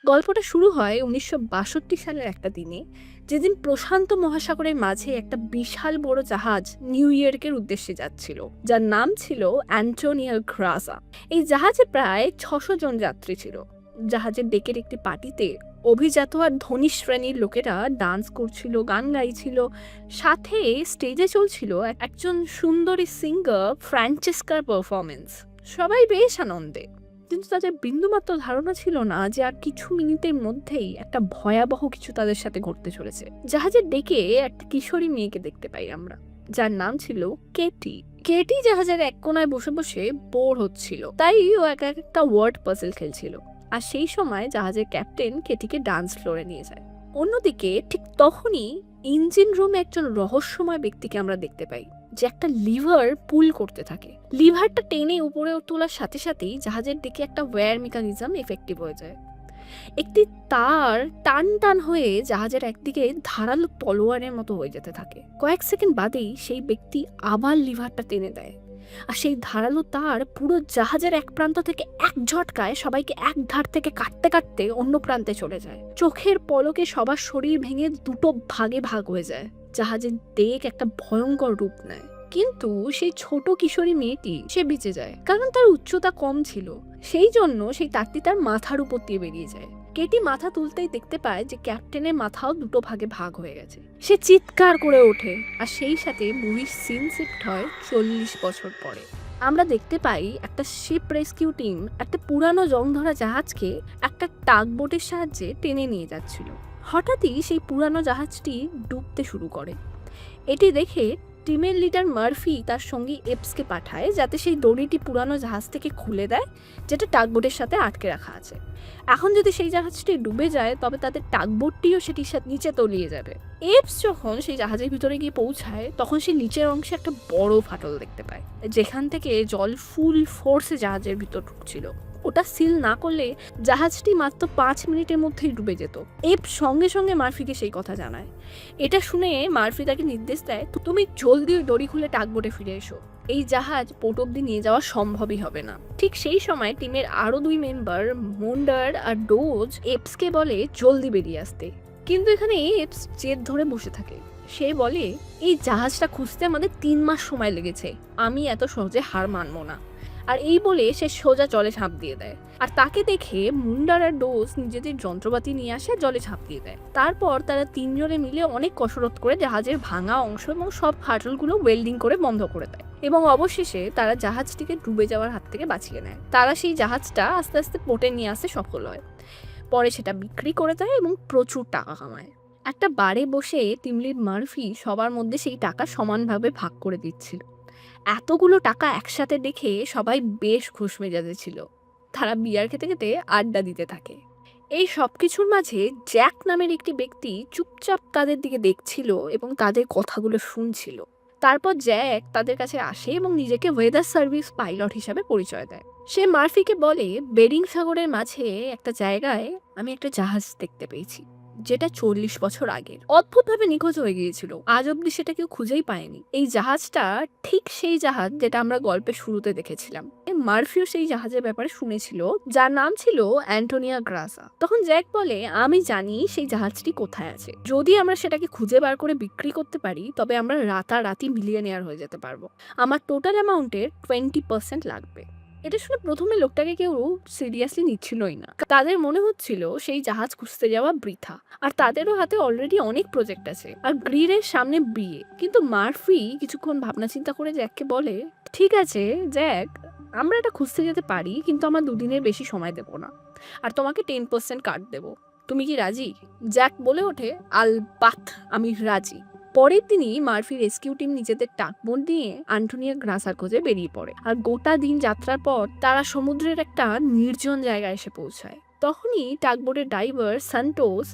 গল্পটা শুরু হয় ১৯৬২ সালের একটা দিনে, যেদিন প্রশান্ত মহাসাগরের মাঝে একটা বিশাল বড় জাহাজ নিউ ইয়র্কের উদ্দেশ্যে যাচ্ছিল, যার নাম ছিল অ্যান্টোনিও গ্রাজা। এই জাহাজে প্রায় ৬০০ জন যাত্রী ছিল। জাহাজের ডেকের একটি পার্টিতে অভিজাত আর ধনী শ্রেণীর লোকেরা ডান্স করছিল, গান গাইছিল, সাথে স্টেজে চলছিল একজন সুন্দরী সিঙ্গার ফ্রান্সেস্কার পারফরমেন্স। সবাই বেশ আনন্দে, কিন্তু তাদের বিন্দুমাত্র ধারণা ছিল না যে আর কিছু মিনিটের মধ্যেই একটা ভয়াবহ কিছু তাদের সাথে ঘটতে চলেছে। জাহাজের ডেকে একটা কিশোরী মেয়েকে দেখতে পাই আমরা, যার নাম ছিল কেটি। কেটি জাহাজের এক কোনায় বসে বসে বোর হচ্ছিল, তাই ও একটা ওয়ার্ড পাজল খেলছিল। আর সেই সময় জাহাজের ক্যাপ্টেন কেটিকে ডান্স ফ্লোরে নিয়ে যায়। অন্যদিকে ঠিক তখনই ইঞ্জিন রুমে একজন রহস্যময় ব্যক্তিকে আমরা দেখতে পাই, যে একটা লিভার পুল করতে থাকে। লিভারটা টেনে উপরে তোলার সাথে সাথেই জাহাজের দিকে একটা ওয়্যার মেকানিজম এফেক্টিভ হয়ে যায়। একটি তার টান টান হয়ে জাহাজের একদিকে ধারালো তলোয়ারের মতো হয়ে যেতে থাকে। কয়েক সেকেন্ড বাদেই সেই ব্যক্তি আবার লিভারটা টেনে দেয়, আর সেই ধারালো তার পুরো জাহাজের এক প্রান্ত থেকে এক ঝটকায় সবাইকে এক ধার থেকে কাটতে কাটতে অন্য প্রান্তে চলে যায়। চোখের পলকে সবার শরীর ভেঙে দুটো ভাগে ভাগ হয়ে যায়। জাহাজের ডেক একটা ভয়ঙ্কর রূপ নেয়, কিন্তু সেই ছোট কিশোরী মেয়েটি সে বেঁচে যায়, কারণ তার উচ্চতা কম ছিল। সেই জন্য সেই তারটি তার মাথার উপর দিয়ে বেরিয়ে যায়। কেটি মাথা তুলতেই দেখতে পায় যে ক্যাপ্টেনের মাথাও দুটো ভাগে ভাগ হয়ে গেছে। সে চিৎকার করে ওঠে, আর সেই সাথে মুভির সিন শিফট হয় ৪০ বছর পরে। আমরা দেখতে পাই একটা শিপ রেস্কিউ টিম একটা পুরানো জংধরা জাহাজকে একটা টাগবোটের সাহায্যে টেনে নিয়ে যাচ্ছিল। হঠাৎই সেই পুরানো জাহাজটি ডুবতে শুরু করে। এটি দেখে টিমের লিডার মার্ফি তার সঙ্গী এপসকে পাঠায়, যাতে সেই দড়িটি পুরানো জাহাজ থেকে খুলে দেয়, যেটা টাগবোটের সাথে আটকে রাখা আছে। এখন যদি সেই জাহাজটি ডুবে যায়, তবে তাদের টাগবোটটিও সেটির সাথে নিচে তলিয়ে যাবে। এপস যখন সেই জাহাজের ভিতরে গিয়ে পৌঁছায়, তখন সে নিচের অংশে একটা বড় ফাটল দেখতে পায়, যেখান থেকে জল ফুল ফোর্সে জাহাজের ভিতর ঢুকছিল। ওটা সিল না করলে জাহাজটি মাত্র ৫ মিনিটের মধ্যেই ডুবে যেত। এপ সঙ্গে সঙ্গে মার্ফিকে সেই কথা জানায়। এটা শুনে মার্ফি তাকে নির্দেশ দেয়, তুমি জলদি ওই দড়ি খুলে টাগবোটে ফিরে এসো, এই জাহাজ পোর্ট অব্দি নিয়ে যাওয়া সম্ভবই হবে না। ঠিক সেই সময় টিমের আরো ২ মেম্বার মুন্ডার আর ডোজ এপসকে বলে জলদি বেরিয়ে আসতে, কিন্তু এখানে এপস জেদ ধরে বসে থাকে। সে বলে, এই জাহাজটা খুঁজতে আমাদের ৩ মাস সময় লেগেছে, আমি এত সহজে হার মানবো না। আর এই বলে সে সোজা জলে ঝাঁপ দিয়ে দেয়। আর তাকে দেখে মুন্ডার আর ডোজ নিজেদের যন্ত্রপাতি নিয়ে আসে, জলে ঝাঁপ দিয়ে দেয়। তারপর তারা ৩ জনে মিলে অনেক কসরত করে জাহাজের ভাঙা অংশ এবং সব ফাটলগুলো ওয়েল্ডিং করে বন্ধ করে দেয়, এবং অবশেষে তারা জাহাজটিকে ডুবে যাওয়ার হাত থেকে বাঁচিয়ে নেয়। তারা সেই জাহাজটা আস্তে আস্তে পোর্টে নিয়ে আসতে সফল হয়। পরে সেটা বিক্রি করে দেয় এবং প্রচুর টাকা কামায়। একটা বারে বসে টিম লিড মার্ফি সবার মধ্যে সেই টাকা সমানভাবে ভাগ করে দিচ্ছিল। এতগুলো টাকা একসাথে দেখে সবাই বেশ খুশ মেজাজে ছিল। তারা বিয়ার খেতে খেতে আড্ডা দিতে থাকে। এই সব কিছুর মাঝে জ্যাক নামের একটি ব্যক্তি চুপচাপ তাদের দিকে দেখছিল এবং তাদের কথাগুলো শুনছিল। তারপর জ্যাক তাদের কাছে আসে এবং নিজেকে ওয়েদার সার্ভিস পাইলট হিসাবে পরিচয় দেয়। সে মার্ফিকে বলে, বেরিং সাগরের মাঝে একটা জায়গায় আমি একটা জাহাজ দেখতে পেয়েছি, যেটা ৪০ বছর আগের অদ্ভুতভাবে নিখোঁজ হয়ে গিয়েছিল। আজ অব্দি সেটা কেউ খুঁজেই পায়নি। এই জাহাজটা ঠিক সেই জাহাজ যেটা আমরা গল্পের শুরুতে দেখেছিলাম। মার্ফিও সেই জাহাজের ব্যাপারে শুনেছিল, যার নাম ছিল অ্যান্টোনিও গ্রাজা। তখন জ্যাক বলে, আমি জানি সেই জাহাজটি কোথায় আছে। যদি আমরা সেটাকে খুঁজে বার করে বিক্রি করতে পারি, তবে আমরা রাতারাতি মিলিয়নিয়ার হয়ে যেতে পারবো। আমার টোটাল অ্যামাউন্টের 20% লাগবে। এটা শুনে প্রথমে লোকটাকে কেউ সিরিয়াসলি নিচ্ছিলই না। তাদের মনে হচ্ছিল সেই জাহাজ খুঁজতে যাওয়া বৃথা, আর তাদেরও হাতে অলরেডি অনেক প্রজেক্ট আছে, আর গ্রিরের সামনে বিয়ে। কিন্তু মার্ফি কিছুক্ষণ ভাবনা চিন্তা করে জ্যাককে বলে, ঠিক আছে জ্যাক, আমরা এটা খুঁজতে যেতে পারি, কিন্তু আমার ২ দিনের বেশি সময় দেবো না, আর তোমাকে 10% কাট দেবো। তুমি কি রাজি? জ্যাক বলে ওঠে, আলবাত আমি রাজি। পরের দিনই মার্ফি রেস্কিউ টিম নিজেদের টাকবোট নিয়ে অ্যান্টোনিও গ্রাসার খোঁজে বেরিয়ে পড়ে। আর গোটা দিন যাত্রার পর তারা সমুদ্রের একটা নির্জন জায়গায় এসে পৌঁছায়। তখনই টাগবোটের ড্রাইভার সান্টোস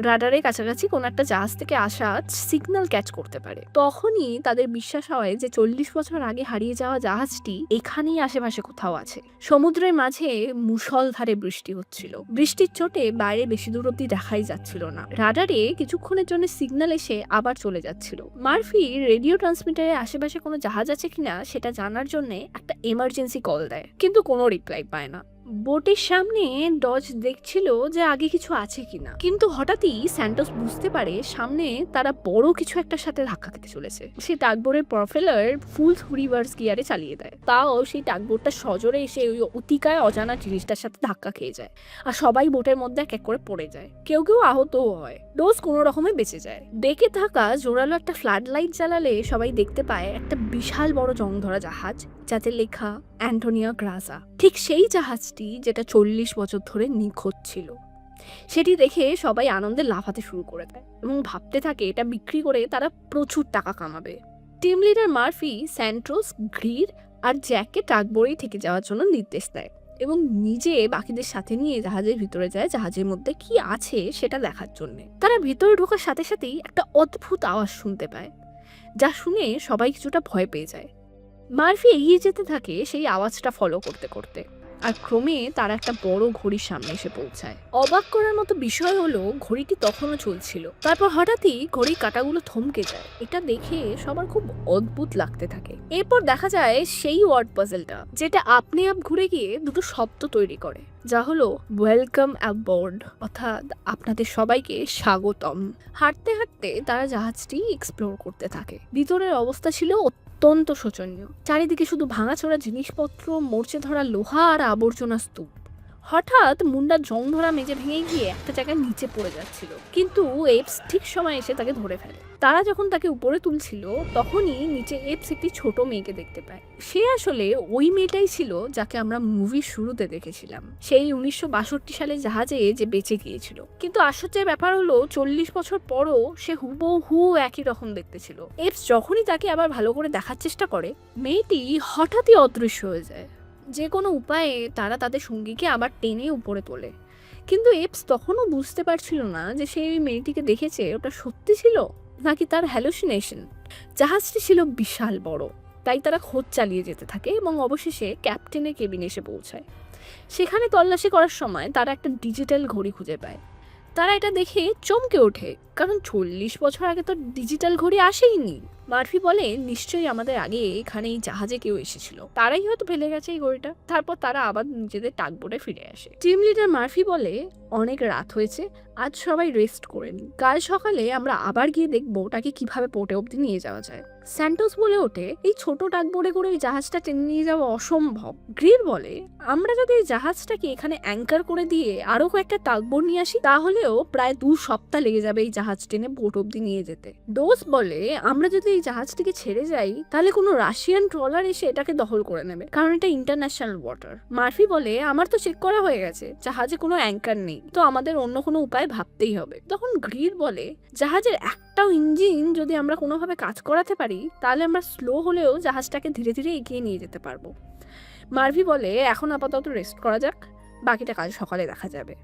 রাডারের কাছাকাছি কোনো একটা জাহাজ থেকে আসা সিগন্যাল ক্যাচ করতে পারে। তখনই তাদের বিশ্বাস হয় যে ৪০ বছর আগে হারিয়ে যাওয়া জাহাজটি এখানেই আশেপাশে কোথাও আছে। সমুদ্রের মাঝে মুষলধারে বৃষ্টি হচ্ছিল। বৃষ্টির চোটে বাইরে বেশি দূর অব্দি দেখাই যাচ্ছিল না। রাডারে কিছুক্ষণের জন্য সিগন্যাল এসে আবার চলে যাচ্ছিল। মার্ফি রেডিও ট্রান্সমিটারের আশেপাশে কোনো জাহাজ আছে কিনা সেটা জানার জন্য একটা এমার্জেন্সি কল দেয়, কিন্তু কোনো রিপ্লাই পায় না। বোটের সামনে ডজ দেখছিল যে আগে কিছু আছে কিনা, কিন্তু হঠাৎই স্যান্টোস বুঝতে পারে সামনে তারা বড় কিছু একটার সাথে ধাক্কা খেতে চলেছে। সে টাগবোর্ডের প্রফেলার ফুল রিভার্স গিয়ারে চালিয়ে দেয়, তাও সেই টাগবোর্ডটা সজোরে এসে ওই অতিকায় অজানা জিনিসটার সাথে ধাক্কা খেয়ে যায়, আর সবাই বোটের মধ্যে এক এক করে পড়ে যায়। কেউ কেউ আহতও হয়। ডোজ কোনো রকমে বেঁচে যায়। ডেকে থাকা জোরালো একটা ফ্লাড লাইট জ্বালালে সবাই দেখতে পায় একটা বিশাল বড় জং ধরা জাহাজ, যাতে লেখা অ্যান্টোনিও গ্রাজা। ঠিক সেই জাহাজটি যেটা 40 বছর ধরে নিখোঁজ ছিল। সেটি দেখে সবাই আনন্দে লাফাতে শুরু করে দেয় এবং ভাবতে থাকে এটা বিক্রি করে তারা প্রচুর টাকা কামাবে। টিম লিডার মার্ফি স্যান্টোস, গ্রির আর জ্যাককে টাগবোর্ডেই থেকে যাওয়ার জন্য নির্দেশ দেয় এবং নিজে বাকিদের সাথে নিয়ে জাহাজের ভিতরে যায় জাহাজের মধ্যে কি আছে সেটা দেখার জন্য। তারা ভিতরে ঢোকার সাথে সাথেই একটা অদ্ভুত আওয়াজ শুনতে পায়, যা শুনে সবাই কিছুটা ভয় পেয়ে যায়। মার্ফি এগিয়ে যেতে থাকে সেই আওয়াজটা ফলো করতে করতে, আর ক্রমে তারা একটা বড় ঘড়ির সামনে এসে পৌঁছায়। অবাক করার মতো বিষয় হলো ঘড়িটি তখনও চলছিল। তারপর হঠাৎই ঘড়ির কাঁটাগুলো থমকে যায়। এটা দেখে সবার খুব অদ্ভুত লাগতে থাকে। এরপর দেখা যায় সেই ওয়ার্ড পাজলটা, যেটা আপনি আপ ঘুরে গিয়ে দুটো শব্দ তৈরি করে, যা হলো ওয়েলকাম অ্যাবোর্ড, অর্থাৎ আপনাদের সবাইকে স্বাগতম। হাঁটতে হাঁটতে তারা জাহাজটি এক্সপ্লোর করতে থাকে। ভিতরের অবস্থা ছিল অত্যন্ত শোচনীয়। চারিদিকে শুধু ভাঙাচোরা জিনিসপত্র, মরচে ধরা লোহা আর আবর্জনা স্তূপ। হঠাৎ মুন্ডার জং ধরা মেঝে ভেঙে গিয়ে একটা জায়গায় নিচে পড়ে যাচ্ছিল, কিন্তু এপস ঠিক সময় এসে তাকে ধরে ফেলে। তারা যখন তাকে উপরে তুলছিল তখনই নিচে এপস একটি ছোট মেয়েকে দেখতে পায়। সে আসলে ওই মেয়েটাই ছিল যাকে আমরা মুভির শুরুতে দেখেছিলাম, সেই 1962 সালে জাহাজে যে বেঁচে গিয়েছিল। কিন্তু আশ্চর্যের ব্যাপার হলো 40 বছর পরও সে হুবহু একই রকম দেখতে ছিল। এপস যখনই তাকে আবার ভালো করে দেখার চেষ্টা করে, মেয়েটি হঠাৎই অদৃশ্য হয়ে যায়। যে কোনো উপায়ে তারা তাদের সঙ্গীকে আবার টেনে উপরে তোলে, কিন্তু এপস তখনও বুঝতে পারছিল না যে সে ওই মেয়েটিকে দেখেছে ওটা সত্যি ছিল নাকি তার হ্যালুসিনেশন। জাহাজটি ছিল বিশাল বড়, তাই তারা খোঁজ চালিয়ে যেতে থাকে এবং অবশেষে ক্যাপ্টেনের কেবিনে এসে পৌঁছায়। সেখানে তল্লাশি করার সময় তারা একটা ডিজিটাল ঘড়ি খুঁজে পায়। তারা এটা দেখে চমকে ওঠে, কারণ 40 বছর আগে তো ডিজিটাল ঘড়ি আসেইনি। মার্ফি বলে নিশ্চয়ই আমাদের আগে এখানে এই জাহাজে কেউ এসেছিল, তারাই হয়তো ফেলে গেছে এই ঘড়িটা। তারপর তারা আবার নিজেদের টাগবোর্ডে ফিরে আসে। টিম লিডার মার্ফি বলে অনেক রাত হয়েছে, আজ সবাই রেস্ট করে নিই, কাল সকালে আমরা আবার গিয়ে দেখবো ওটাকে কিভাবে পোর্টে অব্দি নিয়ে যাওয়া যায়। স্যান্টোস বলে ওঠে এই ছোট টাগবোর্ডে করে এই জাহাজটা টেনে নিয়ে যাওয়া অসম্ভব। গ্রির বলে আমরা যদি এই জাহাজটাকে এখানে অ্যাঙ্কার করে দিয়ে আরো কয়েকটা টাগবোর্ড নিয়ে আসি, তাহলেও প্রায় 2 সপ্তাহ লেগে যাবে এই জাহাজ টেনে পোর্ট অব্দি নিয়ে যেতে। ডোজ বলে আমরা যদি এই জাহাজটিকে ছেড়ে যাই তাহলে কোনো রাশিয়ান ট্রলার এসে এটাকে দখল করে নেবে, কারণ এটা ইন্টারন্যাশনাল ওয়াটার। মার্ফি বলে আমার তো চেক করা হয়ে গেছে, জাহাজে কোনো অ্যাঙ্কার নেই, তো আমাদের অন্য কোনো উপায় ভাবতেই হবে। তখন গ্রির বলে জাহাজের একটাও ইঞ্জিন যদি আমরা কোনোভাবে কাজ করাতে পারি তাহলে আমরা স্লো হলেও জাহাজটাকে ধীরে ধীরে এগিয়ে নিয়ে যেতে পারবো। মার্ফি বলে এখন আপাতত রেস্ট করা যাক, বাকিটা কাল সকালে দেখা যাবে।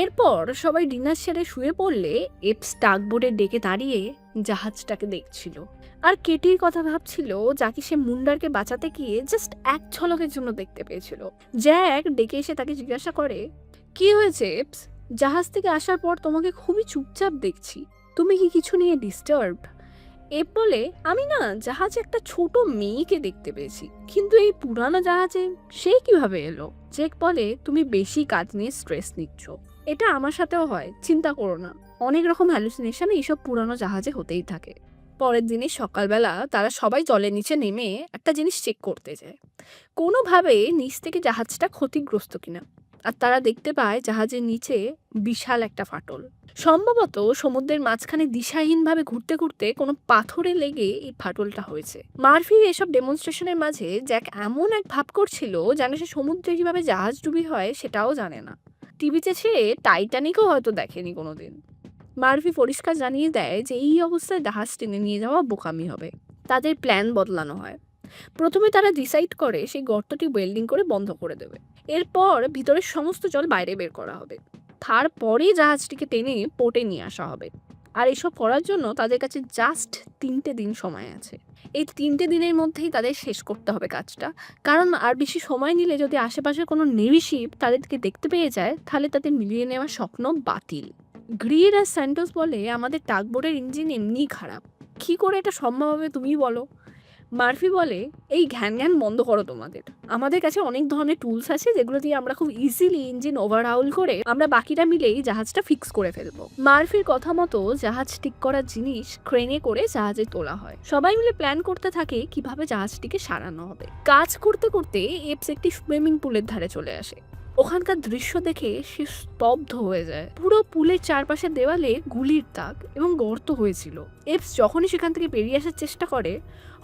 এরপর সবাই ডিনার সেরে শুয়ে পড়লে এপস টাগবোর্ডে ডেকে দাঁড়িয়ে জাহাজটাকে দেখছিল আর কেটির কথা ভাবছিল, যাকে সে মুন্ডারকে বাঁচাতে গিয়ে জাস্ট এক ঝলকের জন্য দেখতে পেয়েছিল। জ্যাক ডেকে এসে তাকে জিজ্ঞাসা করে কি হয়েছে এপস, জাহাজ থেকে আসার পর তোমাকে খুবই চুপচাপ দেখছি, তুমি কি কিছু নিয়ে ডিস্টার্বড? এপ বলে আমি না জাহাজে একটা ছোট মেয়েকে দেখতে পেয়েছি, কিন্তু এই পুরানো জাহাজে সে কিভাবে এলো? জেক বলে তুমি বেশি কাজ নিয়ে স্ট্রেস নিচ্ছ, এটা আমার সাথেও হয়, চিন্তা করো না, অনেক রকম হ্যালুসিনেশন এইসব পুরানো জাহাজে হতেই থাকে। পরের দিনে সকালবেলা তারা সবাই জলের নিচে নেমে একটা জিনিস চেক করতে যায়, কোনোভাবে নিচ থেকে জাহাজটা ক্ষতিগ্রস্ত কিনা। আর তারা দেখতে পায় জাহাজের নিচে বিশাল একটা ফাটল। সম্ভবত সমুদ্রের মাঝখানে দিশাহীনভাবে ঘুরতে ঘুরতে কোনো পাথরে লেগে এই ফাটলটা হয়েছে। মার্ফির এসব ডেমনস্ট্রেশনের মাঝে জ্যাক এমন এক ভাব করছিল যেন সে সমুদ্রে কিভাবে জাহাজ ডুবি হয় সেটাও জানে না। টিভিতে সে টাইটানিকও হয়তো দেখেনি কোনোদিন। মার্ফি পরিষ্কার জানিয়ে দেয় যে এই অবস্থায় জাহাজ টেনে নিয়ে যাওয়া বোকামি হবে। তাদের প্ল্যান বদলানো হয়। প্রথমে তারা ডিসাইড করে সেই গর্তটি ওয়েল্ডিং করে বন্ধ করে দেবে, এরপর ভিতরের সমস্ত জল বাইরে বের করা হবে, তারপরে জাহাজটিকে টেনে পোর্টে নিয়ে আসা হবে। আর এসব করার জন্য তাদের কাছে জাস্ট 3টে দিন সময় আছে। এই 3টে দিনের মধ্যেই তাদের শেষ করতে হবে কাজটা, কারণ আর বেশি সময় নিলে যদি আশেপাশের কোনো নেভি শিপ তাদেরকে দেখতে পেয়ে যায় তাহলে তাদের মিলিয়ে নেওয়ার স্বপ্ন বাতিল। গ্রির আর স্যান্টোস বলে আমাদের টাগবোর্ডের ইঞ্জিন এমনিই খারাপ, কী করে এটা সম্ভব হবে তুমি বলো? মার্ফি বলে, এই ঘ্যান ঘ্যান বন্ধ করো তোমাদের। আমাদের কাছে অনেক ধরনের টুলস আছে যেগুলো দিয়ে আমরা খুব ইজিলি ইঞ্জিন ওভারহাউল করে আমরা বাকিটা মিলেই জাহাজটা ফিক্স করে ফেলবো। মার্ফির কথা মতো জাহাজ ঠিক করার জিনিস ক্রেনে করে জাহাজে তোলা হয়। সবাই মিলে প্ল্যান করতে থাকে কিভাবে জাহাজটিকে সারানো হবে। কাজ করতে করতে এপস একটি সুইমিং পুলের ধারে চলে আসে। ওখানকার দৃশ্য দেখে সে স্তব্ধ হয়ে যায়। পুরো পুলের চারপাশে দেওয়ালে গুলির দাগ এবং গর্ত হয়েছিল। এপস যখনই সেখান থেকে বেরিয়ে আসার চেষ্টা করে,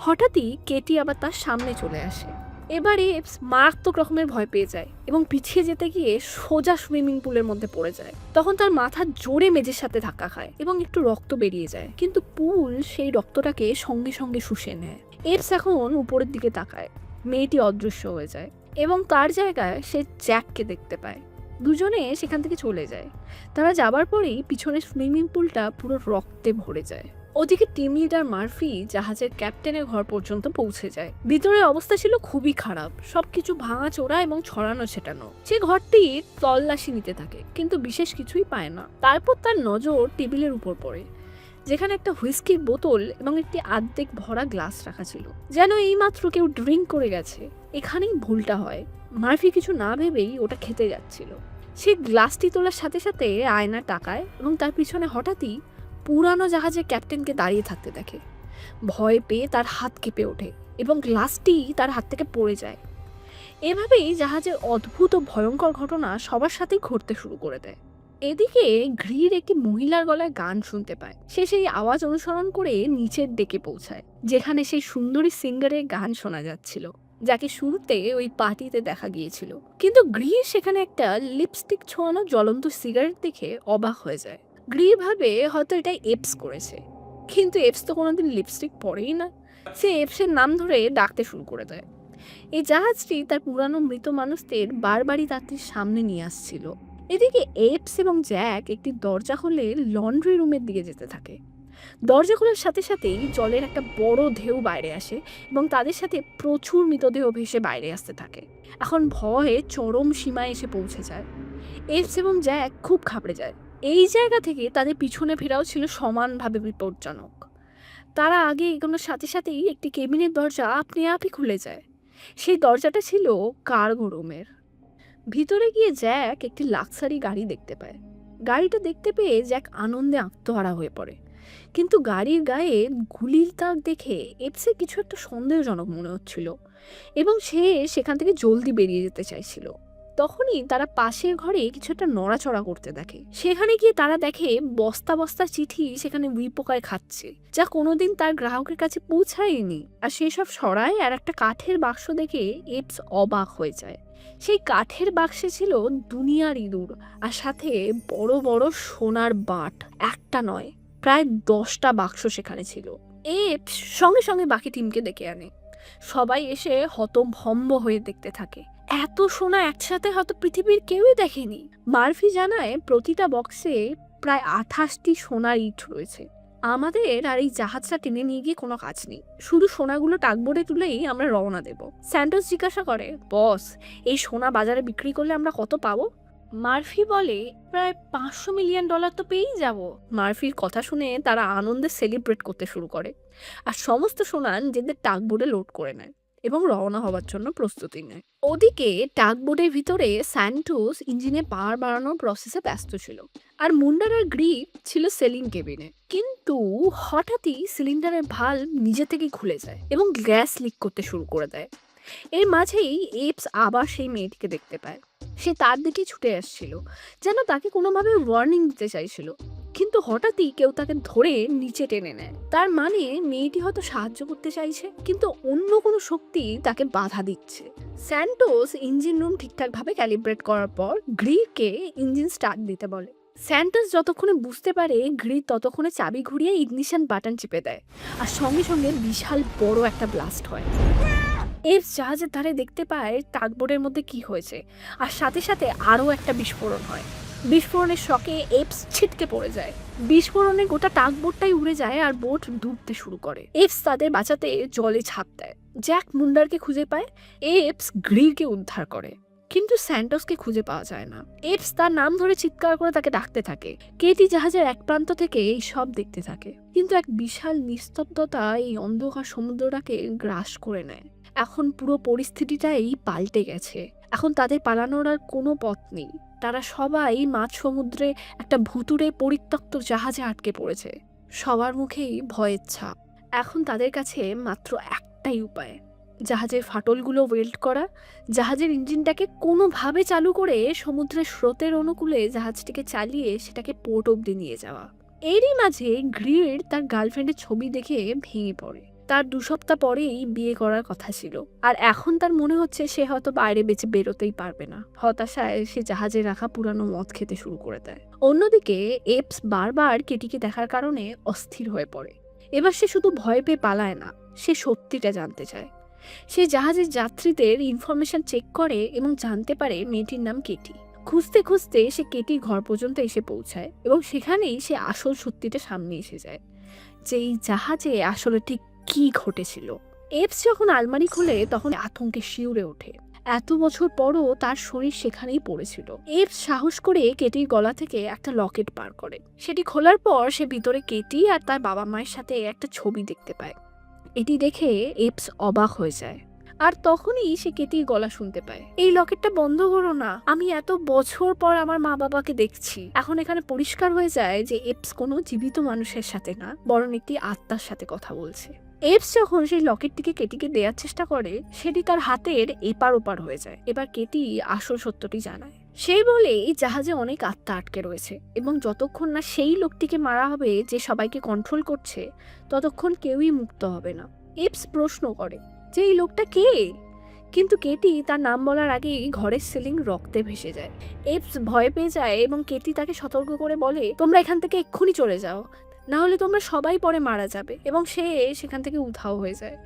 হঠাৎই কেটি আবার তার সামনে চলে আসে। এবারে এপস মারাত্মক রকমের ভয় পেয়ে যায় এবং পিছিয়ে যেতে গিয়ে সোজা সুইমিং পুলের মধ্যে পড়ে যায়। তখন তার মাথা জোরে মেঝের সাথে ধাক্কা খায় এবং একটু রক্ত বেরিয়ে যায়, কিন্তু পুল সেই রক্তটাকে সঙ্গে সঙ্গে শুষে নেয়। এপস এখন উপরের দিকে তাকায়। মেয়েটি অদৃশ্য হয়ে যায় এবং তার জায়গায় সে জ্যাককে দেখতে পায়। দুজনে সেখান থেকে চলে যায়। তারা যাবার পরেই পিছনের সুইমিং পুলটা পুরো রক্তে ভরে যায়। ওদিকে টিম লিডার মার্ফি জাহাজের ক্যাপ্টেনের ঘর পর্যন্ত পৌঁছে যায়। ভিতরে অবস্থা ছিল খুবই খারাপ, সবকিছু ভাঙাচোরা এবং ছড়ানো ছেটানো। সে ঘরটির তল্লাশি নিতে থাকে, কিন্তু বিশেষ কিছুই পায় না। তারপর তার নজর টেবিলের উপর পড়ে, যেখানে একটা হুইস্কির বোতল এবং একটি আর্ধেক ভরা গ্লাস রাখা ছিল, যেন এইমাত্র কেউ ড্রিঙ্ক করে গেছে। এখানেই ভুলটা হয়। মার্ফি কিছু না ভেবেই ওটা খেতে যাচ্ছিল। সে গ্লাসটি তোলার সাথে সাথে আয়না তাকায় এবং তার পিছনে হঠাৎই পুরানো জাহাজের ক্যাপ্টেনকে দাঁড়িয়ে থাকতে দেখে। ভয় পেয়ে তার হাত কেঁপে ওঠে এবং গ্লাসটি তার হাত থেকে পড়ে যায়। এভাবেই জাহাজের অদ্ভুত ও ভয়ঙ্কর ঘটনা সবার সাথেই ঘটতে শুরু করে দেয়। এদিকে ঘ্রির একটি মহিলার গলায় গান শুনতে পায়। সে সেই আওয়াজ অনুসরণ করে নিচের ডেকে পৌঁছায়, যেখানে সেই সুন্দরী সিঙ্গারের গান শোনা যাচ্ছিল, যাকে শুরুতে ওই পার্টিতে দেখা গিয়েছিল। কিন্তু গ্রির সেখানে একটা লিপস্টিক ছোঁয়ানো জ্বলন্ত সিগারেট দেখে অবাক হয়ে যায়। গ্রি ভাবে হয়তো এটা এপস করেছে, কিন্তু এপস তো কোনোদিন লিপস্টিক পরেই না। সে এপসের নাম ধরে ডাকতে শুরু করে দেয়। এই জাহাজটি তার পুরানো মৃত মানুষদের বারবারই তাদের সামনে নিয়ে আসছিল। এদিকে এপস এবং জ্যাক একটি দরজা খুলে লন্ড্রি রুমের দিকে যেতে থাকে। দরজা খোলার সাথে সাথেই জলের একটা বড় ঢেউ বাইরে আসে এবং তাদের সাথে প্রচুর মৃতদেহ ভেসে বাইরে আসতে থাকে। এখন ভয়ে চরম সীমায় এসে পৌঁছে যায়। এপস এবং জ্যাক খুব ঘাবড়ে যায়। এই জায়গা থেকে তাদের পিছনে ফেরাও ছিল সমানভাবে বিপজ্জনক। তারা আগে এগোনোর সাথে সাথেই একটি কেবিনের দরজা আপনি আপই খুলে যায়। সেই দরজাটা ছিল কার্গো রুমের। ভিতরে গিয়ে জ্যাক একটি লাক্সারি গাড়ি দেখতে পায়। গাড়িটা দেখতে পেয়ে জ্যাক আনন্দে আত্মহারা হয়ে পড়ে, কিন্তু গাড়ির গায়ে গুলির দাগ দেখে এপসে কিছু একটা সন্দেহজনক মনে হচ্ছিল এবং সে সেখান থেকে জলদি বেরিয়ে যেতে চাইছিল। তখনই তারা পাশের ঘরে কিছু একটা নড়াচড়া করতে দেখে। সেখানে গিয়ে তারা দেখে বস্তা বস্তা চিঠি সেখানে উইপোকায় খাচ্ছে, যা কোনোদিন তার গ্রাহকের কাছে পৌঁছায়নি। আর সেসব সরায় আর একটা কাঠের বাক্স দেখে এপস অবাক হয়ে যায়। সেই কাঠের বাক্সে ছিল দুনিয়ার ইঁদুর, আর সাথে বড় বড় সোনার বাট। একটা নয়, প্রায় 10টা বাক্স সেখানে ছিল। এপস সঙ্গে সঙ্গে বাকি টিমকে ডেকে আনে। সবাই এসে হতভম্ব হয়ে দেখতে থাকে। এত সোনা একসাথে হয়তো পৃথিবীর কেউই দেখেনি। মার্ফি জানায় প্রতিটা বক্সে প্রায় 28টি সোনার ইট রয়েছে। আমাদের আর এই জাহাজটা টেনে নিয়ে গিয়ে কোনো কাজ নেই, শুধু সোনাগুলো টাকবোর্ডে তুলেই আমরা রওনা দেব। স্যান্টোস জিজ্ঞাসা করে, বস, এই সোনা বাজারে বিক্রি করলে আমরা কত পাবো? মার্ফি বলে, প্রায় $500 মিলিয়ন তো পেয়েই যাব। মার্ফির কথা শুনে তারা আনন্দে সেলিব্রেট করতে শুরু করে আর সমস্ত সোনা নিজেদের টাকবোর্ডে লোড করে নেয় এবং রওনা হওয়ার জন্য প্রস্তুতি নেয়। ওদিকে টাগবোটের ভিতরে স্যান্টোস ইঞ্জিনে পাওয়ার বাড়ানোর প্রসেসে ব্যস্ত ছিল, আর মুন্ডার আর গ্রিক ছিল সেলিং কেবিনে। কিন্তু হঠাৎই সিলিন্ডারের ভালভ নিজে থেকেই খুলে যায় এবং গ্যাস লিক করতে শুরু করে দেয়। এর মাঝেই এপস আবার সেই মেয়েটিকে দেখতে পায়। সে তার দিকে ছুটে আসছিল, যেন তাকে কোনোভাবে ওয়ার্নিং দিতে চাইছিল, কিন্তু হঠাৎই কেউ তাকে ধরে নিচে টেনে নেয়। তার মানে মেয়েটি হয়তো সাহায্য করতে চাইছে, কিন্তু অন্য কোনো শক্তি তাকে বাধা দিচ্ছে। স্যান্টোস ইঞ্জিন রুম ঠিকঠাকভাবে ক্যালিব্রেট করার পর গ্রিকে ইঞ্জিন স্টার্ট দিতে বলে। স্যান্টোস যতক্ষণে বুঝতে পারে, গ্রিক ততক্ষণে চাবি ঘুরিয়ে ইগনিশন বাটন চিপে দেয়, আর সঙ্গে সঙ্গে বিশাল বড় একটা ব্লাস্ট হয়। এপস জাহাজের ধারে দেখতে পায় টাগবোটের মধ্যে কি হয়েছে, আর সাথে সাথে আরও একটা বিস্ফোরণ হয়। বিস্ফোরণের শকে এপস ছিটকে পড়ে যায়। বিস্ফোরণে গোটা টাগবোটটাই উড়ে যায় আর বোট ডুবতে শুরু করে। এপস তাদের বাঁচাতে জলে ঝাঁপ দেয়। জ্যাক মুন্ডারকে খুঁজে পায়। এপস গ্রিরকে উদ্ধার করে। কিন্তু স্যান্টোসকে খুঁজে পাওয়া যায় না। এপস তার নাম ধরে চিৎকার করে তাকে ডাকতে থাকে। কেটি জাহাজের এক প্রান্ত থেকে এই সব দেখতে থাকে, কিন্তু এক বিশাল নিস্তব্ধতা এই অন্ধকার সমুদ্রটাকে গ্রাস করে নেয়। এখন পুরো পরিস্থিতিটাই পাল্টে গেছে। এখন তাদের পালানোর আর কোনো পথ নেই। তারা সবাই মাঝ সমুদ্রে একটা ভুতুড়ে পরিত্যক্ত জাহাজে আটকে পড়েছে। সবার মুখেই ভয়ের ছাপ। এখন তাদের কাছে মাত্র একটাই উপায়, জাহাজের ফাটলগুলো ওয়েল্ড করা, জাহাজের ইঞ্জিনটাকে কোনোভাবে চালু করে সমুদ্রের স্রোতের অনুকূলে জাহাজটিকে চালিয়ে সেটাকে পোর্ট অব্দি নিয়ে যাওয়া। এরই মাঝে গ্রির তার গার্লফ্রেন্ডের ছবি দেখে ভেঙে পড়ে। তার 2 সপ্তাহ পরেই বিয়ে করার কথা ছিল, আর এখন তার মনে হচ্ছে সে হয়তো বাইরে বেঁচে বেরোতেই পারবে না। হতাশায় সে জাহাজে রাখা পুরানো মদ খেতে শুরু করে দেয়। অন্যদিকে এপস বারবার কেটিকে দেখার কারণে অস্থির হয়ে পড়ে। এবার সে শুধু ভয় পেয়ে পালায় না, সে সত্যিটা জানতে চায়। সে জাহাজের যাত্রীদের ইনফরমেশন চেক করে এবং জানতে পারে মেয়েটির নাম কেটি। খুঁজতে খুঁজতে সে কেটির ঘর পর্যন্ত এসে পৌঁছায় এবং সেখানেই সে আসল সত্যিটা সামনে এসে যায়, যে এই জাহাজে আসলে ঠিক কি ঘটেছিল। এপস যখন আলমারি খুলে তখন আতঙ্কে শিউরে ওঠে। এত বছর পরও তার শরীর সেখানেই পড়েছিল। এপস সাহস করে কেটির গলা থেকে একটা লকেট পার করে। সেটি খোলার পর সে ভিতরে কেটি আর তার বাবা মায়ের সাথে একটা ছবি দেখতে পায়। এটি দেখে এপস অবাক হয়ে যায়, আর তখনই সে কেটির গলা শুনতে পায়, এই লকেটটা বন্ধ করো না, আমি এত বছর পর আমার মা বাবাকে দেখছি। এখন এখানে পরিষ্কার হয়ে যায় যে এপস কোনো জীবিত মানুষের সাথে না, বরং একটি আত্মার সাথে কথা বলছে। এপস যখন সেই লকেটটিকে কেটিকে দেওয়ার চেষ্টা করে, সেটি তার হাতের এপার ওপার হয়ে যায়। এবার কেটি আসল সত্যটি জানায়। সেই বলে এই জাহাজে অনেক আত্মা আটকে রয়েছে এবং যতক্ষণ না সেই লোকটিকে মারা হবে যে সবাইকে কন্ট্রোল করছে, ততক্ষণ কেউই মুক্ত হবে না। এপস প্রশ্ন করে যে এই লোকটা কে, কিন্তু কেটি তার নাম বলার আগেই ঘরের সিলিং রক্তে ভেসে যায়। এপস ভয় পেয়ে যায় এবং কেটি তাকে সতর্ক করে বলে, তোমরা এখান থেকে এক্ষুনি চলে যাও, না হলে তোমরা সবাই পরে মারা যাবে, এবং সে সেখান থেকে উধাও হয়ে যায়।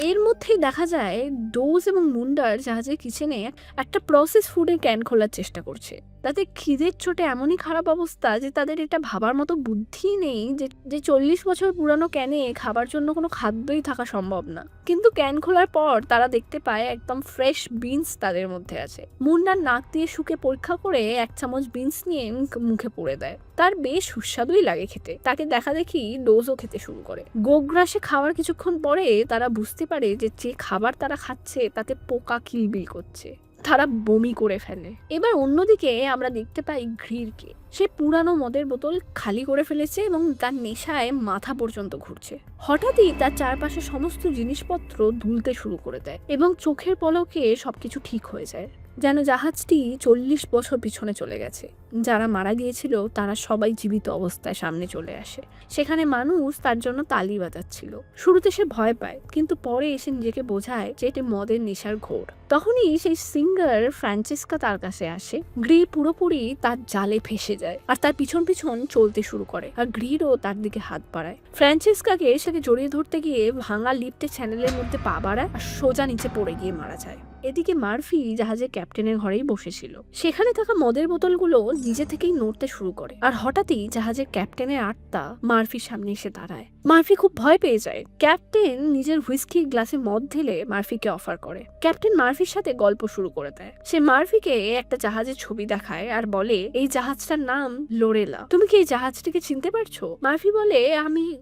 এর মধ্যেই দেখা যায় ডোজ এবং মুন্ডার জাহাজের কিচেনে একটা প্রসেস ফুডের ক্যান খোলার চেষ্টা করছে। তাদের খিদের চোটে এমনই খারাপ অবস্থা যে তাদের এটা ভাবার মতো বুদ্ধি নেই যে 40 বছর পুরানো ক্যানে খাবার জন্য কোনো খাদ্যই থাকা সম্ভব না। কিন্তু ক্যান খোলার পর তারা দেখতে পায় একদম ফ্রেশ বিনস তাদের মধ্যে আছে। মুন্ডার নাক দিয়ে শুকে পরীক্ষা করে 1 চামচ বিনস নিয়ে মুখে পুরে দেয়। তার বেশ সুস্বাদুই লাগে খেতে। তাকে দেখা দেখি ডোজও খেতে শুরু করে। গোগ্রাসে খাওয়ার কিছুক্ষণ পরে তারা বুঝতে পারে যে খাবার তারা খাচ্ছে তাতে পোকা কিলবিল করছে। তারা বমি করে ফেলে। এবার অন্যদিকে আমরা দেখতে পাই গ্রিরকে। সে পুরানো মদের বোতল খালি করে ফেলেছে এবং তার নেশায় মাথা পর্যন্ত ঘুরছে। হঠাৎই তার চারপাশে সমস্ত জিনিসপত্র দুলতে শুরু করে দেয় এবং চোখের পলকে সবকিছু ঠিক হয়ে যায়, যেন জাহাজটি 40 বছর পিছনে চলে গেছে। যারা মারা গিয়েছিল তারা সবাই জীবিত অবস্থায় সামনে চলে আসে। সেখানে মানুষ তার জন্য তালি বাজাচ্ছিল। শুরুতে সে ভয় পায়, কিন্তু পরে এসে নিজেকে বোঝায় যে এটি মদের নেশার ঘোর। তখনই সেই সিঙ্গার ফ্রান্সিসকা তার কাছে আসে। গ্রি পুরোপুরি তার জালে ফেসে যায় আর তার পিছন পিছন চলতে শুরু করে, আর গ্রিরও তার দিকে হাত বাড়ায়। ফ্রান্সিসকাকে সেকে জড়িয়ে ধরতে গিয়ে ভাঙা লিফটে চ্যানেলের মধ্যে পা বাড়ায় আর সোজা নিচে পড়ে গিয়ে মারা যায়। এদিকে মার্ফি জাহাজের ক্যাপ্টেনের ঘরেই বসেছিল। সেখানে থাকা মদের বোতলগুলো নিজে থেকেই নড়তে শুরু করে, আর হঠাৎই জাহাজের ক্যাপ্টেনের আত্মা মার্ফির সামনে এসে দাঁড়ায়। মার্ফি খুব ভয় পেয়ে যায়। ক্যাপ্টেন নিজের হুইস্কির গ্লাসে মদ ঢেলে মার্ফিকে অফার করে। ক্যাপ্টেন মার্ফির সাথে গল্প শুরু করে দেয়। সে মার্ফিকে একটা জাহাজের ছবি দেখায় আর বলে, এই জাহাজটার নাম লোরেলা, তুমি কি এই জাহাজটিকে চিনতে পারছো? মার্ফি বলে,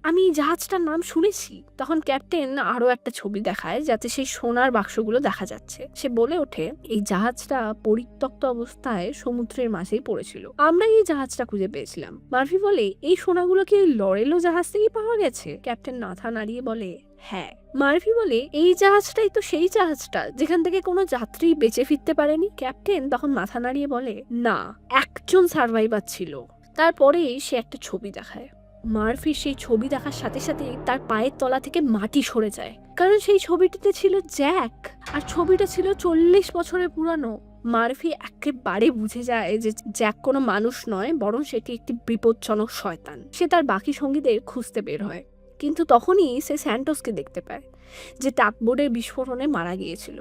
আমি এই জাহাজটার নাম শুনেছি। তখন ক্যাপ্টেন আরো একটা ছবি দেখায় যাতে সেই সোনার বাক্সগুলো দেখা যাচ্ছে। সে বলে ওঠে, এই জাহাজটা পরিত্যক্ত অবস্থায় সমুদ্রের মাঝেই পড়েছিল, আমরা এই জাহাজটা খুঁজে পেয়েছিলাম। মার্ফি বলে, এই সোনাগুলো কি লরেলো জাহাজ থেকেই পাওয়া গেছে? ক্যাপ্টেন মাথা নাড়িয়ে বলে, হ্যাঁ। মার্ফি বলে, এই জাহাজটাই তো সেই জাহাজটা যেখান থেকে কোনো যাত্রী বেঁচে ফিরতে পারেনি। ক্যাপ্টেন তখন মাথা নাড়িয়ে বলে, না, একজন সার্ভাইভার ছিল। তারপরে সে একটা ছবি দেখায়। মার্ফি সেই ছবি দেখার সাথে সাথে তার পায়ের তলা থেকে মাটি সরে যায়, কারণ সেই ছবিটিতে ছিল জ্যাক, আর ছবিটা ছিল 40 বছরের পুরানো। মার্ফি একেবারে বুঝে যায় যে জ্যাক কোনো মানুষ নয়, বরং সেটি একটি বিপজ্জনক শয়তান। সে তার বাকি সঙ্গীদের খুঁজতে বের হয়, কিন্তু তখনই সে স্যান্টোসকে দেখতে পায়, যে টাকবোর্ডের বিস্ফোরণে মারা গিয়েছিল।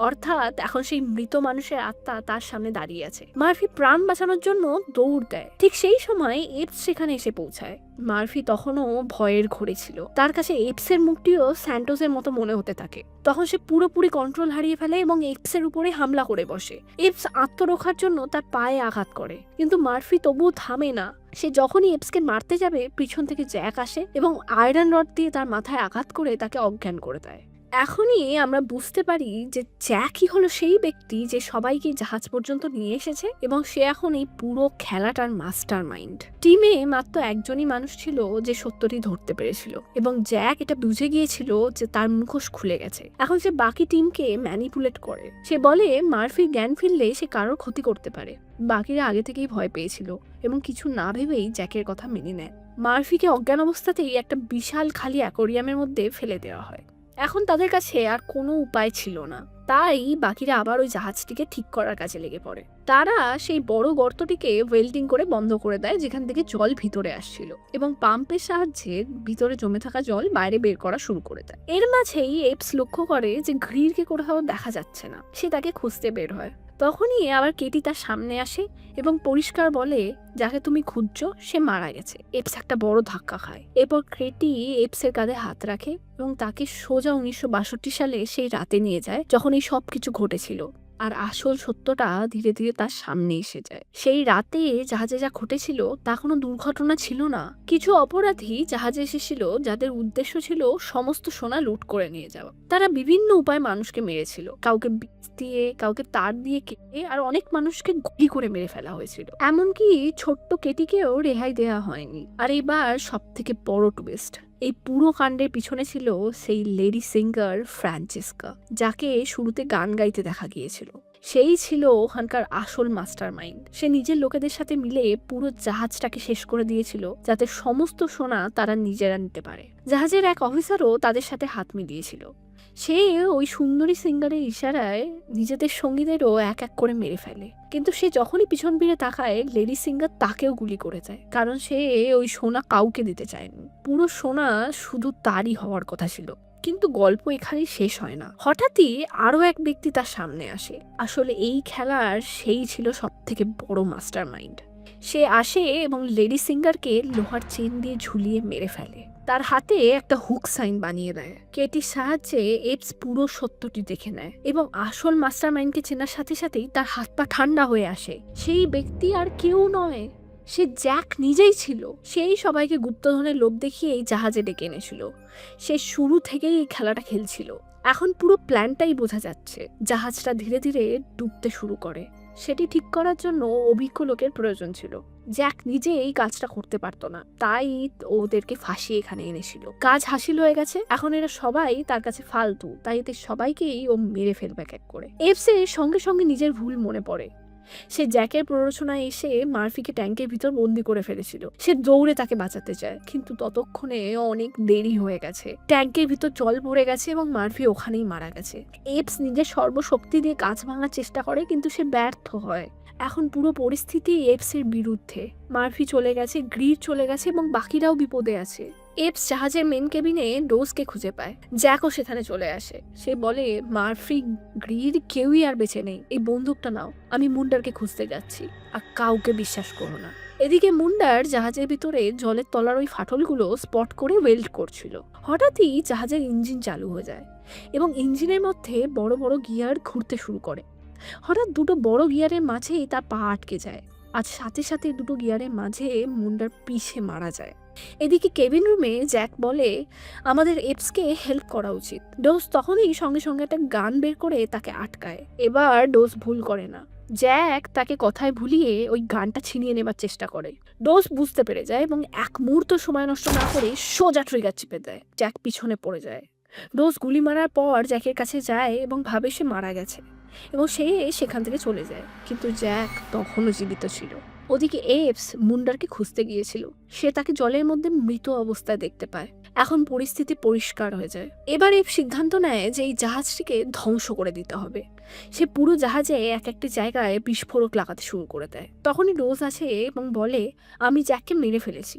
অর্থাৎ এখন সেই মৃত মানুষের আত্মা তার সামনে দাঁড়িয়ে আছে। মার্ফি প্রাণ বাঁচানোর জন্য দৌড় দেয়। ঠিক সেই সময় এপস সেখানে এসে পৌঁছায়। মার্ফি তখনও ভয়ের ঘোরে ছিল। তার কাছে এপসের মুখটিও স্যান্টোসের মতো মনে হতে থাকে। তখন সে পুরোপুরি কন্ট্রোল হারিয়ে ফেলে এবং এপসের উপরে হামলা করে বসে। এপস আত্মরক্ষার জন্য তার পায়ে আঘাত করে, কিন্তু মার্ফি তবুও থামে না। সে যখনই এপসকে মারতে যাবে, পিছন থেকে জ্যাক আসে এবং আয়রন রড দিয়ে তার মাথায় আঘাত করে তাকে অজ্ঞান করে দেয়। এখনই আমরা বুঝতে পারি যে জ্যাকই হলো সেই ব্যক্তি যে সবাইকে জাহাজ পর্যন্ত নিয়ে এসেছে এবং সে এখন এই পুরো খেলাটার মাস্টার মাইন্ড। টিমে মাত্র একজনই মানুষ ছিল যে সত্যটি ধরতে পেরেছিল এবং জ্যাক এটা বুঝে গিয়েছিল যে তার মুখোশ খুলে গেছে। এখন সে বাকি টিমকে ম্যানিপুলেট করে। সে বলে মার্ফি জ্ঞান ফিরলে সে কারোর ক্ষতি করতে পারে। বাকিরা আগে থেকেই ভয় পেয়েছিল এবং কিছু না ভেবেই জ্যাকের কথা মেনে নেয়। মার্ফিকে অজ্ঞান অবস্থাতেই একটা বিশাল খালি অ্যাকোরিয়ামের মধ্যে ফেলে দেওয়া হয়। এখন তাদের কাছে আর কোনো উপায় ছিল না, তাই বাকিরা আবার ওই জাহাজটিকে ঠিক করার কাজে লেগে পড়ে। তারা সেই বড় গর্তটিকে ওয়েল্ডিং করে বন্ধ করে দেয়, যেখান থেকে জল ভিতরে আসছিল, এবং পাম্পের সাহায্যে ভিতরে জমে থাকা জল বাইরে বের করা শুরু করে দেয়। এর মাঝেই এপস লক্ষ্য করে যে গ্রিরকে কোথাও দেখা যাচ্ছে না। সে তাকে খুঁজতে বের হয়। তখনই আবার কেটি তার সামনে আসে এবং পরিষ্কার বলে, যাকে তুমি খুঁজছো সে মারা গেছে। এপস একটা বড় ধাক্কা খায়। এরপর কেটি এপসের কাঁধে হাত রাখে এবং তাকে সোজা 1962 সালে সেই রাতে নিয়ে যায় যখন এই সব কিছু ঘটেছিল। আর আসল সত্যটা ধীরে ধীরে তার সামনে এসে যায়। সেই রাতে জাহাজে যা ঘটেছিল তা কোনো দুর্ঘটনা ছিল না। কিছু অপরাধী জাহাজে এসেছিল যাদের উদ্দেশ্য ছিল সমস্ত সোনা লুট করে নিয়ে যাওয়া। তারা বিভিন্ন উপায়ে মানুষকে মেরেছিল, কাউকে বিষ দিয়ে, কাউকে তার দিয়ে কেটে, আর অনেক মানুষকে গুলি করে মেরে ফেলা হয়েছিল। এমনকি ছোট্ট কেটিকেও রেহাই দেওয়া হয়নি। আর এবার সব থেকে বড় টুইস্ট, এই পুরো কাণ্ডের পিছনে ছিল সেই লেডি সিঙ্গার ফ্রান্সেস্কা, যাকে শুরুতে গান গাইতে দেখা গিয়েছিল। সেই ছিল ওখানকার আসল মাস্টার মাইন্ড। সে নিজের লোকেদের সাথে মিলে পুরো জাহাজটাকে শেষ করে দিয়েছিল যাতে সমস্ত সোনা তারা নিজেরা নিতে পারে। জাহাজের এক অফিসারও তাদের সাথে হাত মিলিয়েছিল। সে ওই সুন্দরী সিঙ্গারের ইশারায় নিজেদের সঙ্গীদেরও এক এক করে মেরে ফেলে, কিন্তু সে যখনই পিছন ফিরে তাকায় লেডি সিঙ্গার তাকেও গুলি করে যায়, কারণ সে ওই সোনা কাউকে দিতে চায়নি। পুরো সোনা শুধু তারই হওয়ার কথা ছিল। কিন্তু গল্প এখানেই শেষ হয় না। হঠাৎই আরো এক ব্যক্তি তার সামনে আসে। আসলে এই খেলার সেই ছিল সব থেকে বড় মাস্টার মাইন্ড। সে আসে এবং লেডি সিঙ্গারকে লোহার চেন দিয়ে ঝুলিয়ে মেরে ফেলে। তার হাতে একটা হুক সাইন বানিয়ে দেয়। কেটির সাহায্যে এপস পুরো সত্যটি দেখে নেয় এবং আসল মাস্টার মাইন্ডকে চেনার সাথে সাথেই তার হাত পা ঠান্ডা হয়ে আসে। সেই ব্যক্তি আর কেউ নয়, সে জ্যাক নিজেই ছিল। সেই সবাইকে গুপ্তধনের লোভ দেখিয়ে এই জাহাজে ডেকে এনেছিল। সে শুরু থেকেই এই খেলাটা খেলছিল। এখন পুরো প্ল্যানটাই বোঝা যাচ্ছে। জাহাজটা ধীরে ধীরে ডুবতে শুরু করে। সেটি ঠিক করার জন্য অভিজ্ঞ লোকের প্রয়োজন ছিল। জ্যাক নিজে এই কাজটা করতে পারতো না, তাই ওদেরকে ফাঁসিয়ে এখানে এনেছিল। কাজ হাসিল হয়ে গেছে, এখন এরা সবাই তার কাছে ফালতু, তাই এদের সবাইকেই ও মেরে ফেলবে এক করে। এফসের সঙ্গে সঙ্গে নিজের ভুল মনে পড়ে। সে জ্যাকের প্ররোচনায় এসে মার্ফিকে ট্যাঙ্কের ভিতর বন্দি করে ফেলেছিল। সে দৌড়ে তাকে বাঁচাতে চায়, কিন্তু ততক্ষণে অনেক দেরি হয়ে গেছে। ট্যাঙ্কের ভিতর জল ভরে গেছে এবং মার্ফি ওখানেই মারা গেছে। এপস নিজের সর্বশক্তি দিয়ে কাঁচ ভাঙার চেষ্টা করে, কিন্তু সে ব্যর্থ হয়। এখন পুরো পরিস্থিতি এপসের বিরুদ্ধে। মার্ফি চলে গেছে, গ্রির চলে গেছে এবং বাকিরাও বিপদে আছে। এপস জাহাজের মেন কেবিনে ডোজকে খুঁজে পায়। জ্যাকও সেখানে চলে আসে। সে বলে, মার্ফি, গ্রির কেউই আর বেঁচে নেই। এই বন্দুকটা নাও, আমি মুন্ডারকে খুঁজতে যাচ্ছি, আর কাউকে বিশ্বাস করো না। এদিকে মুন্ডার জাহাজের ভিতরে জলের তলার ওই ফাটলগুলো স্পট করে ওয়েল্ড করছিল। হঠাৎই জাহাজের ইঞ্জিন চালু হয়ে যায় এবং ইঞ্জিনের মধ্যে বড় বড় গিয়ার ঘুরতে শুরু করে। হঠাৎ দুটো বড় গিয়ারের মাঝেই তার পা আটকে যায়, আর সাথে সাথে দুটো গিয়ারের মাঝে মুন্ডার পিষে মারা যায়। এদিকে কেবিন রুমে জ্যাক বলে, আমাদের এপসকে হেল্প করা উচিত। ডোজ তখনই সঙ্গে সঙ্গে একটা গান বের করে তাকে আটকায়। এবার ডোজ ভুল করে না। জ্যাক তাকে কথায় ভুলিয়ে ওই গানটা ছিনিয়ে নেবার চেষ্টা করে। ডোজ বুঝতে পেরে যায় এবং এক মুহূর্ত সময় নষ্ট না করে সোজা ট্রিগার চিপে দেয়। জ্যাক পিছনে পড়ে যায়। ডোজ গুলি মারার পর জ্যাকের কাছে যায় এবং ভাবে সে মারা গেছে এবং সে সেখান থেকে চলে যায়, কিন্তু জ্যাক তখনও জীবিত ছিল। ওদিকে এপস মুন্ডারকে খুঁজতে গিয়েছিল। সে তাকে জলের মধ্যে মৃত অবস্থায় দেখতে পায়। এখন পরিস্থিতি পরিষ্কার হয়ে যায়। এবার এপ সিদ্ধান্ত নেয় যে এই জাহাজটিকে ধ্বংস করে দিতে হবে। সে পুরো জাহাজে এক একটি জায়গায় বিস্ফোরক লাগাতে শুরু করে দেয়। তখনই ডোজ আসে এবং বলে, আমি জ্যাককে মেরে ফেলেছি।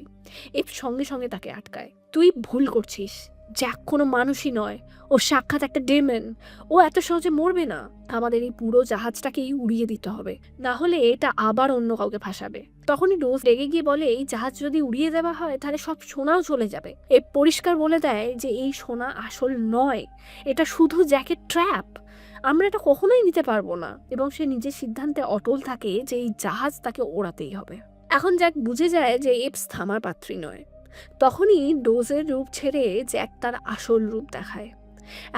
এপ সঙ্গে সঙ্গে তাকে আটকায়। তুই ভুল করছিস, জ্যাক কোনো মানুষই নয়, ও সাক্ষাৎ একটা ডেমন। ও এত সহজে মরবে না। আমাদের এই পুরো জাহাজটাকেই উড়িয়ে দিতে হবে, না হলে এটা আবার অন্য কাউকে ফাঁসাবে। তখনই রোজ রেগে গিয়ে বলে, এই জাহাজ যদি উড়িয়ে দেওয়া হয় তাহলে সব সোনাও চলে যাবে। এ পরিষ্কার বলে দেয় যে এই সোনা আসল নয়, এটা শুধু জ্যাকের ট্র্যাপ। আমরা এটা কখনোই নিতে পারবো না। এবং সে নিজের সিদ্ধান্তে অটল থাকে যে এই জাহাজ তাকে ওড়াতেই হবে। এখন জ্যাক বুঝে যায় যে এপস থামার পাত্রী নয়। তখনই ডোজের রূপ ছেড়ে জ্যাক তার আসল রূপ দেখায়।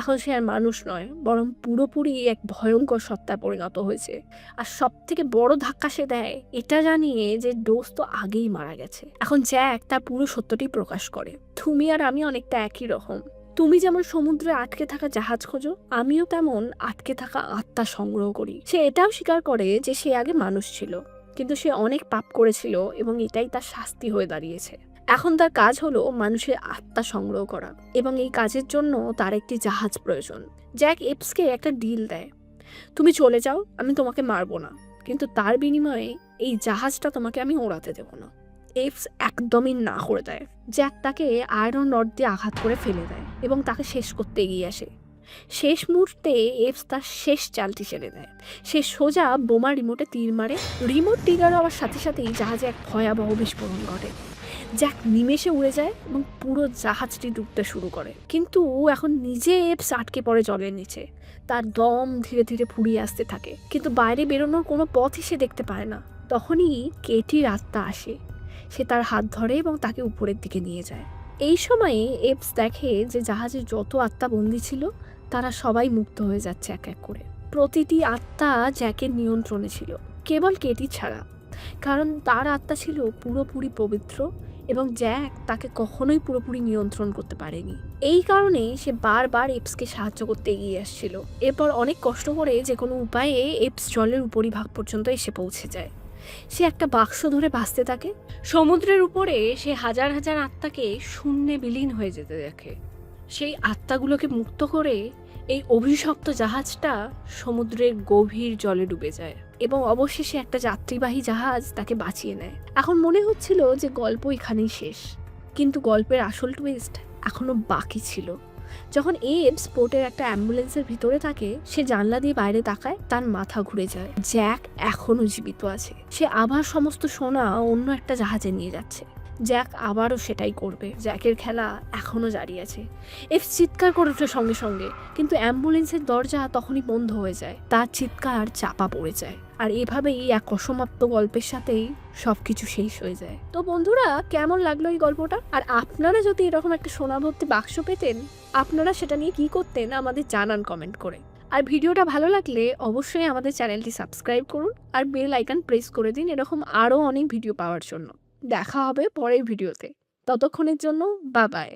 এখন সে আর মানুষ নয়, বরং পুরোপুরি এক ভয়ঙ্কর সত্তায় পরিণত হয়েছে। আর সব থেকে বড় ধাক্কা সে দেয় এটা জানিয়ে যে ডোজ তো আগেই মারা গেছে। এখন জ্যাক তার পুরো সত্যটি প্রকাশ করে, তুমি আর আমি অনেকটা একই রকম। তুমি যেমন সমুদ্রে আটকে থাকা জাহাজ খোঁজো, আমিও তেমন আটকে থাকা আত্মা সংগ্রহ করি। সে এটাও স্বীকার করে যে সে আগে মানুষ ছিল, কিন্তু সে অনেক পাপ করেছিল এবং এটাই তার শাস্তি হয়ে দাঁড়িয়েছে। এখন তার কাজ হলো মানুষের আত্মা সংগ্রহ করা, এবং এই কাজের জন্য তার একটি জাহাজ প্রয়োজন। জ্যাক এপসকে একটা ডিল দেয়, তুমি চলে যাও, আমি তোমাকে মারবো না, কিন্তু তার বিনিময়ে এই জাহাজটা তোমাকে আমি ওড়াতে দেবো না। এপস একদমই না করে দেয়। জ্যাক তাকে আয়রন রড দিয়ে আঘাত করে ফেলে দেয় এবং তাকে শেষ করতে এগিয়ে আসে। শেষ মুহূর্তে এপস তার শেষ চালটি ছেড়ে দেয়। সে সোজা বোমা রিমোটে তীর মারে। রিমোট ট্রিগার হওয়ার সাথে সাথেই জাহাজে এক ভয়াবহ বিস্ফোরণ ঘটে। জ্যাক নিমেষে উড়ে যায় এবং পুরো জাহাজটি ডুবতে শুরু করে। কিন্তু এখন নিজে এপস আটকে পড়ে জলের নিচে। তার দম ধীরে ধীরে ফুরিয়ে আসতে থাকে, কিন্তু বাইরে বেরোনোর কোনো পথই সে দেখতে পায় না। তখনই কেটির আত্মা আসে। সে তার হাত ধরে এবং তাকে উপরের দিকে নিয়ে যায়। এই সময়ে এপস দেখে যে জাহাজে যত আত্মা বন্দী ছিল তারা সবাই মুক্ত হয়ে যাচ্ছে এক এক করে। প্রতিটি আত্মা জ্যাকের নিয়ন্ত্রণে ছিল, কেবল কেটি ছাড়া, কারণ তার আত্মা ছিল পুরোপুরি পবিত্র এবং জ্যাক তাকে কখনোই পুরোপুরি নিয়ন্ত্রণ করতে পারেনি। এই কারণে সে বারবার এপসকে সাহায্য করতে এগিয়ে আসছিল। এরপর অনেক কষ্ট করে যে কোনো উপায়ে এপস জলের উপরিভাগ পর্যন্ত এসে পৌঁছে যায়। সে একটা বাক্স ধরে ভাসতে থাকে। সমুদ্রের উপরে সে হাজার হাজার আত্মাকে শূন্যে বিলীন হয়ে যেতে দেখে। সেই আত্মাগুলোকে মুক্ত করে এই অভিশপ্ত জাহাজটা সমুদ্রের গভীর জলে ডুবে যায় এবং অবশেষে একটা যাত্রীবাহী জাহাজ তাকে বাঁচিয়ে নেয়। এখন মনে হচ্ছিল যে গল্প এখানেই শেষ, কিন্তু গল্পের আসল টুইস্ট এখনো বাকি ছিল। যখন এপস পোর্টের একটা অ্যাম্বুলেন্সের ভিতরে থাকে, সে জানলা দিয়ে বাইরে তাকায়, তার মাথা ঘুরে যায়। জ্যাক এখনো জীবিত আছে। সে আবার সমস্ত সোনা অন্য একটা জাহাজে নিয়ে যাচ্ছে। জ্যাক আবারও সেটাই করবে। জ্যাকের খেলা এখনো জারি আছে। এফ চিৎকার করে ওঠে সঙ্গে সঙ্গে, কিন্তু অ্যাম্বুলেন্সের দরজা তখনই বন্ধ হয়ে যায়। তার চিৎকার চাপা পড়ে যায়। আর এভাবেই এক অসমাপ্ত গল্পের সাথেই সবকিছু শেষ হয়ে যায়। তো বন্ধুরা, কেমন লাগলো এই গল্পটা? আর আপনারা যদি এরকম একটা সোনা ভর্তি বাক্স পেতেন, আপনারা সেটা নিয়ে কি করতেন আমাদের জানান কমেন্ট করে। আর ভিডিওটা ভালো লাগলে অবশ্যই আমাদের চ্যানেলটি সাবস্ক্রাইব করুন আর বেল আইকন প্রেস করে দিন এরকম আরও অনেক ভিডিও পাওয়ার জন্য। দেখা হবে পরের ভিডিওতে। ততক্ষণের জন্য বাই বাই।